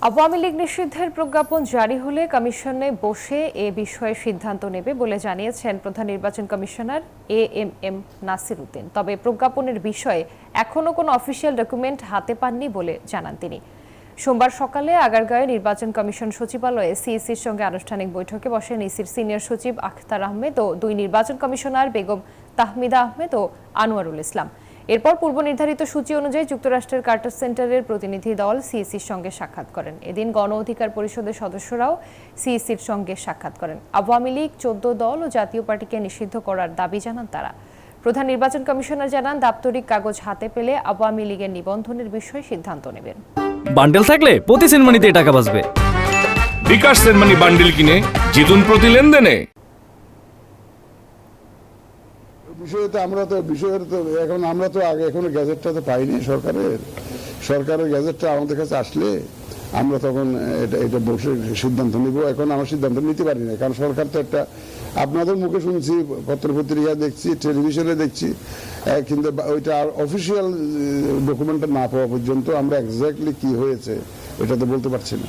আওয়ামী লীগ নিষিদ্ধের প্রজ্ঞাপন জারি হলে কমিশনে বসে এ বিষয়ে সিদ্ধান্ত নেবে বলে জানিয়েছেন প্রধান নির্বাচন কমিশনার এএমএম নাসির উদ্দিন। তবে প্রজ্ঞাপনের বিষয়ে এখনো কোনো অফিসিয়াল ডকুমেন্ট হাতে পাননি বলে জানান তিনি। সোমবার সকালে আগারগাঁওয়ে নির্বাচন কমিশন সচিবালয়ে সিইসির সঙ্গে আনুষ্ঠানিক বৈঠকে বসেন ইসির সিনিয়র সচিব আখতার আহমেদ ও দুই নির্বাচন কমিশনার বেগম তাহমিদা আহমেদ ও আনোয়ারুল ইসলাম। এরপর পূর্ব নির্ধারিত সূচি অনুযায়ী যুক্তরাষ্ট্রের কার্টার সেন্টারের প্রতিনিধি দল সিইসির সঙ্গে সাক্ষাৎ করেন। এদিন গণ অধিকার পরিষদের সদস্যরাও সিইসির সঙ্গে সাক্ষাৎ করেন। আওয়ামী লীগ 14 দল ও জাতীয় পার্টিকে নিষিদ্ধ করার দাবি জানান তারা। প্রধান নির্বাচন কমিশনার জানান, দাপ্তরিক কাগজ হাতে পেলে আওয়ামী লীগের নিবন্ধনের বিষয়ে সিদ্ধান্ত নেবেন। বান্ডেল থাকলে প্রতি সেনমানিতে টাকা বাঁচবে। বিকাশ সেনমানি বান্ডেল কিনে জিতুন প্রতি লেনদেনে। বিষয়ের তো এখন আমরা তো আগে এখনো গ্যাজেটটা তো পাইনি সরকারের গ্যাজেটটা আমাদের কাছে আসলে আমরা তখন এটা বসে সিদ্ধান্ত নিব। এখন আমার সিদ্ধান্ত নিতে পারি না, কারণ সরকার তো একটা আপনাদের মুখে শুনছি, পত্রপত্রিকায় দেখছি, টেলিভিশনে দেখছি, কিন্তু ওইটা আর অফিসিয়াল ডকুমেন্টটা না পাওয়া পর্যন্ত আমরা এক্স্যাক্টলি কি হয়েছে এটা তো বলতে পারছি না।